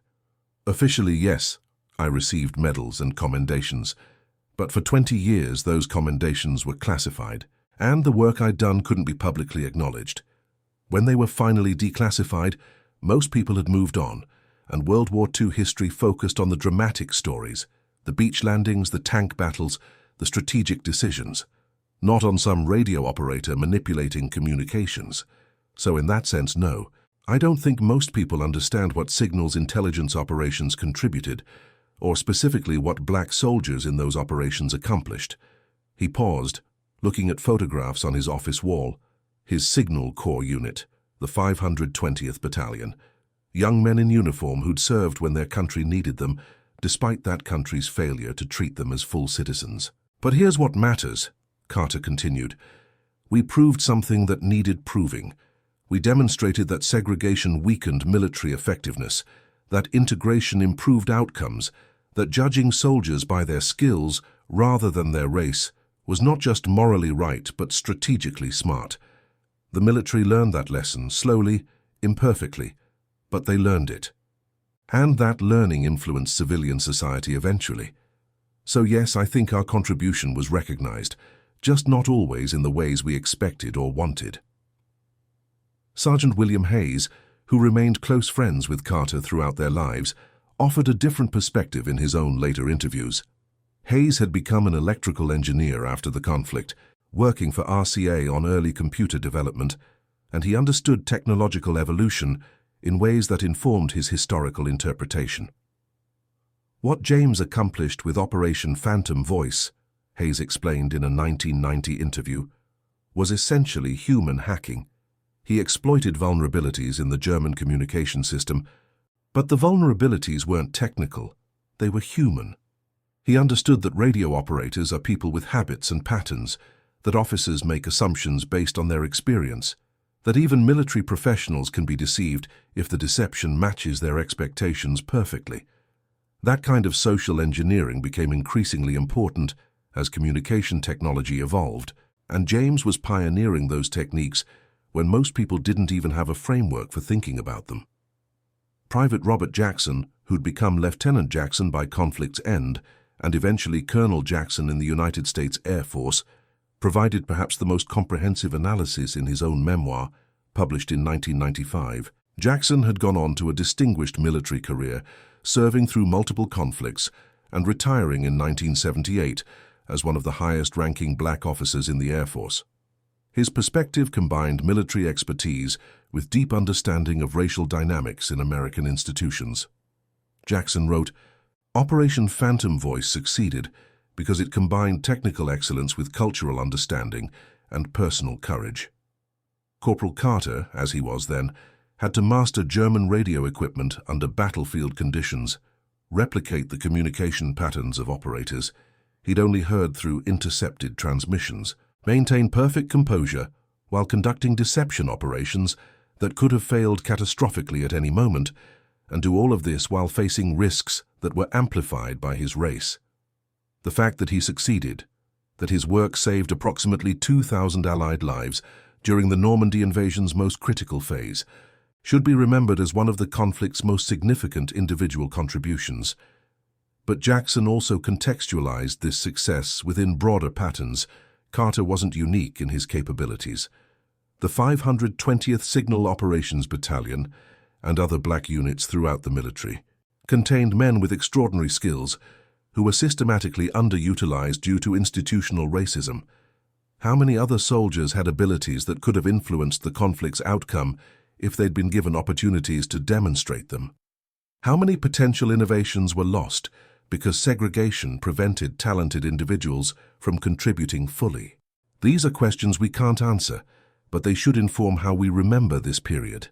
Officially, yes, I received medals and commendations, but for 20 years those commendations were classified, and the work I'd done couldn't be publicly acknowledged. When they were finally declassified, most people had moved on, and World War II history focused on the dramatic stories, the beach landings, the tank battles, the strategic decisions, not on some radio operator manipulating communications. So in that sense, no. I don't think most people understand what signals intelligence operations contributed, or specifically what black soldiers in those operations accomplished." He paused, looking at photographs on his office wall. His Signal Corps unit, the 520th Battalion, young men in uniform who'd served when their country needed them, despite that country's failure to treat them as full citizens. "But here's what matters," Carter continued. "We proved something that needed proving. We demonstrated that segregation weakened military effectiveness, that integration improved outcomes, that judging soldiers by their skills rather than their race was not just morally right but strategically smart. The military learned that lesson slowly, imperfectly, but they learned it. And that learning influenced civilian society eventually. So yes, I think our contribution was recognized, just not always in the ways we expected or wanted." Sergeant William Hayes, who remained close friends with Carter throughout their lives, offered a different perspective in his own later interviews. Hayes had become an electrical engineer after the conflict, working for RCA on early computer development, and he understood technological evolution in ways that informed his historical interpretation. "What James accomplished with Operation Phantom Voice," Hayes explained in a 1990 interview, "was essentially human hacking. He exploited vulnerabilities in the German communication system, but the vulnerabilities weren't technical, they were human. He understood that radio operators are people with habits and patterns, that officers make assumptions based on their experience, that even military professionals can be deceived if the deception matches their expectations perfectly. That kind of social engineering became increasingly important as communication technology evolved, and James was pioneering those techniques when most people didn't even have a framework for thinking about them. Private Robert Jackson, who'd become Lieutenant Jackson by conflict's end, and eventually Colonel Jackson in the United States Air Force, provided perhaps the most comprehensive analysis in his own memoir, published in 1995. Jackson had gone on to a distinguished military career, serving through multiple conflicts and retiring in 1978 as one of the highest-ranking black officers in the Air Force. His perspective combined military expertise with deep understanding of racial dynamics in American institutions. Jackson wrote, "Operation Phantom Voice succeeded because it combined technical excellence with cultural understanding and personal courage." Corporal Carter, as he was then, had to master German radio equipment under battlefield conditions, replicate the communication patterns of operators he'd only heard through intercepted transmissions, maintain perfect composure while conducting deception operations that could have failed catastrophically at any moment, and do all of this while facing risks that were amplified by his race. The fact that he succeeded, that his work saved approximately 2,000 Allied lives during the Normandy invasion's most critical phase, should be remembered as one of the conflict's most significant individual contributions. But Jackson also contextualized this success within broader patterns. Carter wasn't unique in his capabilities. The 520th Signal Operations Battalion, and other black units throughout the military, contained men with extraordinary skills who were systematically underutilized due to institutional racism. How many other soldiers had abilities that could have influenced the conflict's outcome if they'd been given opportunities to demonstrate them? How many potential innovations were lost because segregation prevented talented individuals from contributing fully? These are questions we can't answer, but they should inform how we remember this period.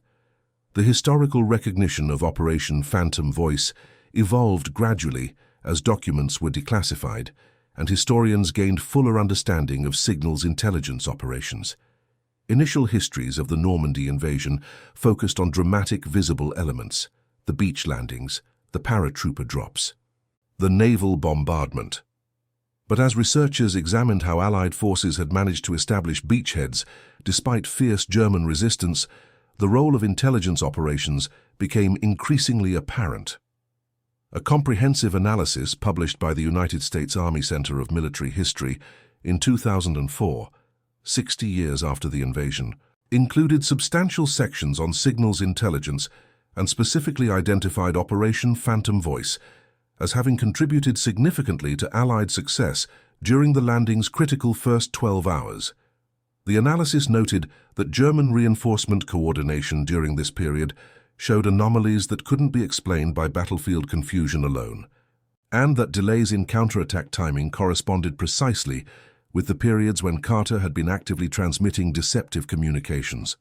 The historical recognition of Operation Phantom Voice evolved gradually as documents were declassified and historians gained fuller understanding of signals intelligence operations. Initial histories of the Normandy invasion focused on dramatic visible elements: the beach landings, the paratrooper drops, the naval bombardment. But as researchers examined how Allied forces had managed to establish beachheads despite fierce German resistance, the role of intelligence operations became increasingly apparent. A comprehensive analysis published by the United States Army Center of Military History in 2004, 60 years after the invasion, included substantial sections on signals intelligence and specifically identified Operation Phantom Voice as having contributed significantly to Allied success during the landing's critical first 12 hours. The analysis noted that German reinforcement coordination during this period showed anomalies that couldn't be explained by battlefield confusion alone, and that delays in counterattack timing corresponded precisely with the periods when Carter had been actively transmitting deceptive communications.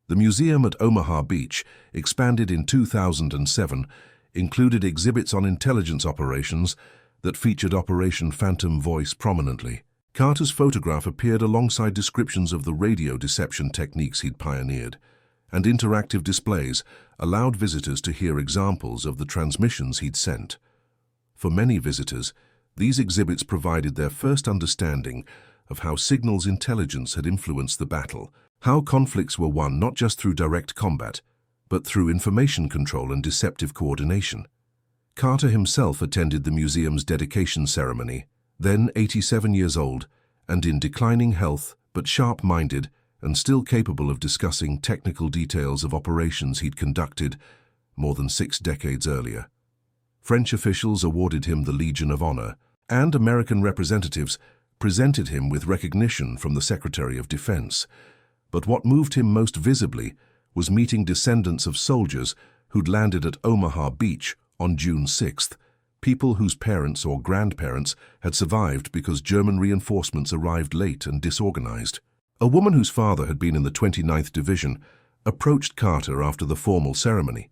The museum at Omaha Beach, expanded in 2007, included exhibits on intelligence operations that featured Operation Phantom Voice prominently. Carter's photograph appeared alongside descriptions of the radio deception techniques he'd pioneered, and interactive displays allowed visitors to hear examples of the transmissions he'd sent. For many visitors, these exhibits provided their first understanding of how signals intelligence had influenced the battle, how conflicts were won not just through direct combat, but through information control and deceptive coordination. Carter himself attended the museum's dedication ceremony, then 87 years old, and in declining health, but sharp-minded and still capable of discussing technical details of operations he'd conducted more than 6 decades earlier. French officials awarded him the Legion of Honor, and American representatives presented him with recognition from the Secretary of Defense. But what moved him most visibly was meeting descendants of soldiers who'd landed at Omaha Beach on June 6th, people whose parents or grandparents had survived because German reinforcements arrived late and disorganized. A woman whose father had been in the 29th Division approached Carter after the formal ceremony.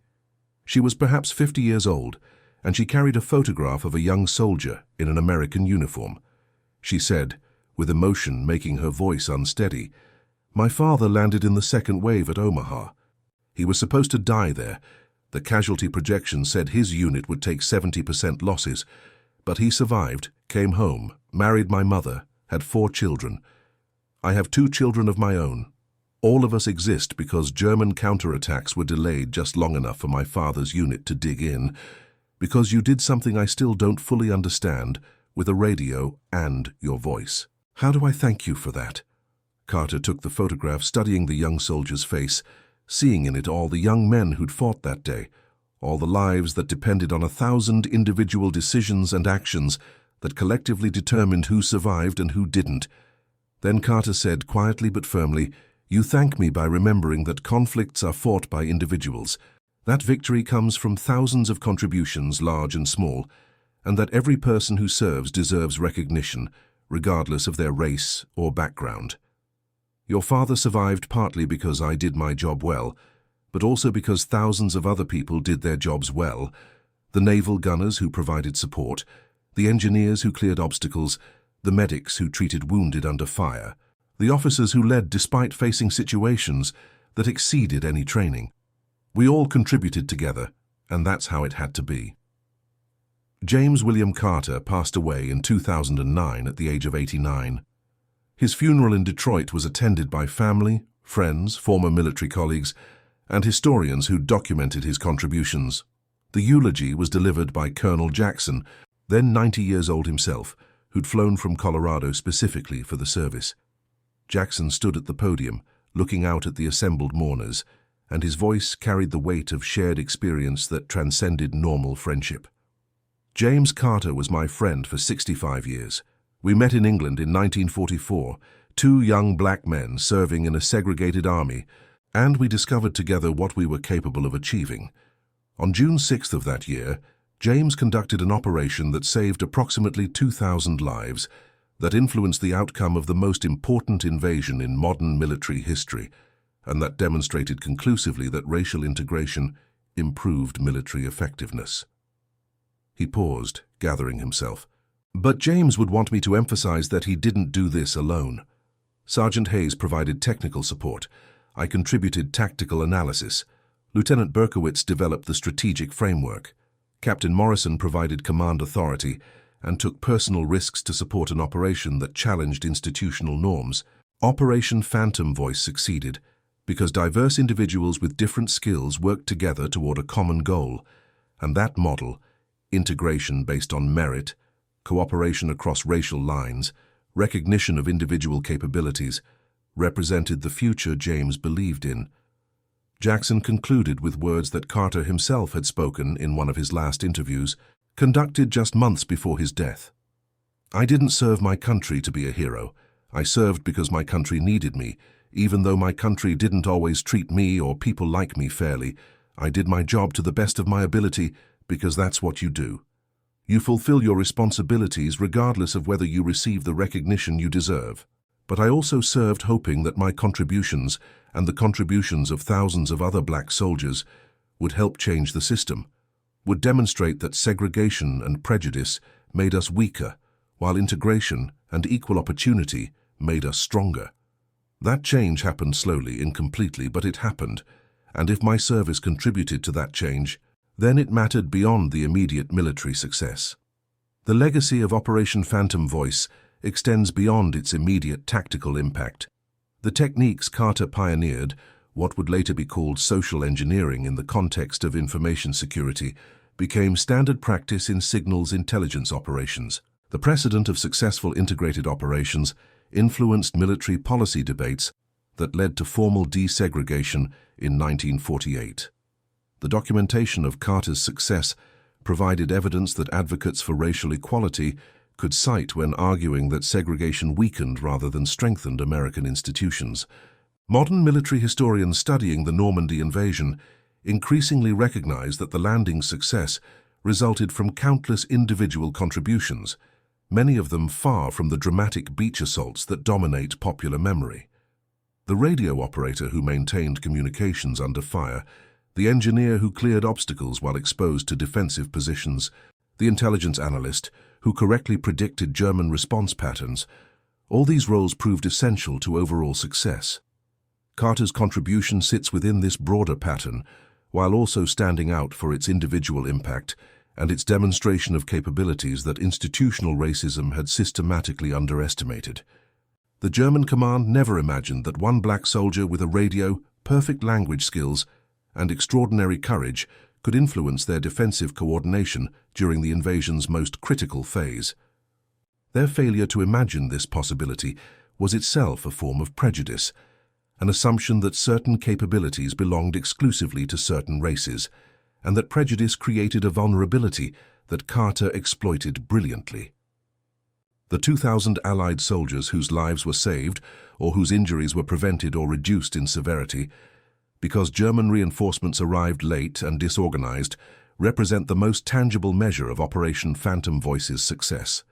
She was perhaps 50 years old, and she carried a photograph of a young soldier in an American uniform. She said, with emotion making her voice unsteady, My father landed in the second wave at Omaha. He was supposed to die there. The casualty projection said his unit would take 70% losses, but he survived, came home, married my mother, had 4 children. I have 2 children of my own. All of us exist because German counterattacks were delayed just long enough for my father's unit to dig in, because you did something I still don't fully understand with a radio and your voice. How do I thank you for that? Carter took the photograph, studying the young soldier's face, seeing in it all the young men who'd fought that day, all the lives that depended on 1,000 individual decisions and actions that collectively determined who survived and who didn't. Then Carter said, quietly but firmly, "You thank me by remembering that conflicts are fought by individuals. That victory comes from thousands of contributions, large and small, and that every person who serves deserves recognition, regardless of their race or background. Your father survived partly because I did my job well, but also because thousands of other people did their jobs well. The naval gunners who provided support, the engineers who cleared obstacles, the medics who treated wounded under fire, the officers who led despite facing situations that exceeded any training. We all contributed together, and that's how it had to be." James William Carter passed away in 2009 at the age of 89. His funeral in Detroit was attended by family, friends, former military colleagues, and historians who documented his contributions. The eulogy was delivered by Colonel Jackson, then 90 years old himself, who'd flown from Colorado specifically for the service. Jackson stood at the podium, looking out at the assembled mourners, and his voice carried the weight of shared experience that transcended normal friendship. James Carter was my friend for 65 years. We met in England in 1944, 2 young black men serving in a segregated army, and we discovered together what we were capable of achieving. On June 6th of that year, James conducted an operation that saved approximately 2,000 lives, that influenced the outcome of the most important invasion in modern military history, and that demonstrated conclusively that racial integration improved military effectiveness. He paused, gathering himself. But James would want me to emphasize that he didn't do this alone. Sergeant Hayes provided technical support. I contributed tactical analysis. Lieutenant Berkowitz developed the strategic framework. Captain Morrison provided command authority and took personal risks to support an operation that challenged institutional norms. Operation Phantom Voice succeeded because diverse individuals with different skills worked together toward a common goal, and that model, integration based on merit, cooperation across racial lines, recognition of individual capabilities, represented the future James believed in. Jackson concluded with words that Carter himself had spoken in one of his last interviews, conducted just months before his death. "I didn't serve my country to be a hero. I served because my country needed me. Even though my country didn't always treat me or people like me fairly, I did my job to the best of my ability because that's what you do. You fulfill your responsibilities regardless of whether you receive the recognition you deserve. But I also served hoping that my contributions and the contributions of thousands of other black soldiers would help change the system, would demonstrate that segregation and prejudice made us weaker, while integration and equal opportunity made us stronger. That change happened slowly, incompletely, but it happened, and if my service contributed to that change, then it mattered beyond the immediate military success. The legacy of Operation Phantom Voice extends beyond its immediate tactical impact. The techniques Carter pioneered, what would later be called social engineering in the context of information security, became standard practice in signals intelligence operations. The precedent of successful integrated operations influenced military policy debates that led to formal desegregation in 1948. The documentation of Carter's success provided evidence that advocates for racial equality could cite when arguing that segregation weakened rather than strengthened American institutions. Modern military historians studying the Normandy invasion increasingly recognize that the landing's success resulted from countless individual contributions, many of them far from the dramatic beach assaults that dominate popular memory. The radio operator who maintained communications under fire, the engineer who cleared obstacles while exposed to defensive positions, the intelligence analyst who correctly predicted German response patterns, all these roles proved essential to overall success. Carter's contribution sits within this broader pattern, while also standing out for its individual impact and its demonstration of capabilities that institutional racism had systematically underestimated. The German command never imagined that one black soldier with a radio, perfect language skills, and extraordinary courage could influence their defensive coordination during the invasion's most critical phase. Their failure to imagine this possibility was itself a form of prejudice, an assumption that certain capabilities belonged exclusively to certain races, and that prejudice created a vulnerability that Carter exploited brilliantly. The 2,000 Allied soldiers whose lives were saved or whose injuries were prevented or reduced in severity because German reinforcements arrived late and disorganized represent the most tangible measure of Operation Phantom Voice's success.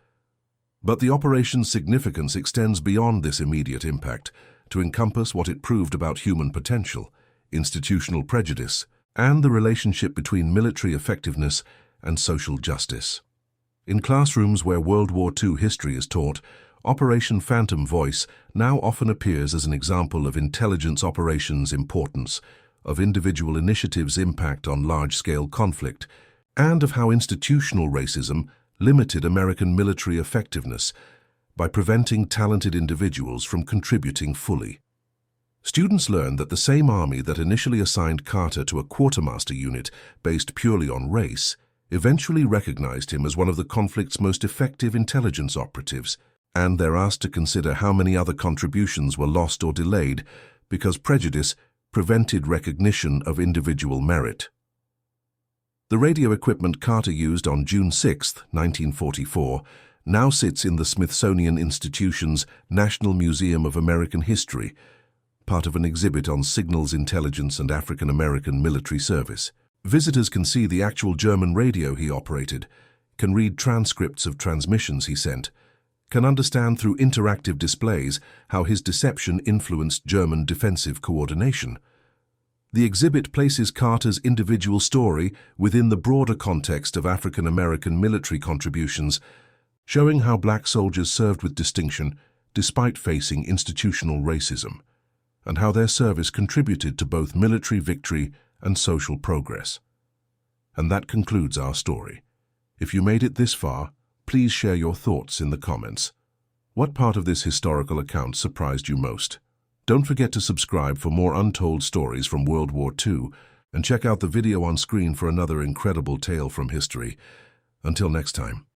But the operation's significance extends beyond this immediate impact to encompass what it proved about human potential, institutional prejudice, and the relationship between military effectiveness and social justice. In classrooms where World War II history is taught, Operation Phantom Voice now often appears as an example of intelligence operations' importance, of individual initiatives' impact on large-scale conflict, and of how institutional racism limited American military effectiveness by preventing talented individuals from contributing fully. Students learned that the same army that initially assigned Carter to a quartermaster unit based purely on race eventually recognized him as one of the conflict's most effective intelligence operatives, and they're asked to consider how many other contributions were lost or delayed because prejudice prevented recognition of individual merit. The radio equipment Carter used on June 6, 1944, now sits in the Smithsonian Institution's National Museum of American History, part of an exhibit on signals intelligence and African American military service. Visitors can see the actual German radio he operated, can read transcripts of transmissions he sent, can understand through interactive displays how his deception influenced German defensive coordination. The exhibit places Carter's individual story within the broader context of African American military contributions, showing how black soldiers served with distinction despite facing institutional racism, and how their service contributed to both military victory and social progress. And that concludes our story. If you made it this far, please share your thoughts in the comments. What part of this historical account surprised you most? Don't forget to subscribe for more untold stories from World War II, and check out the video on screen for another incredible tale from history. Until next time.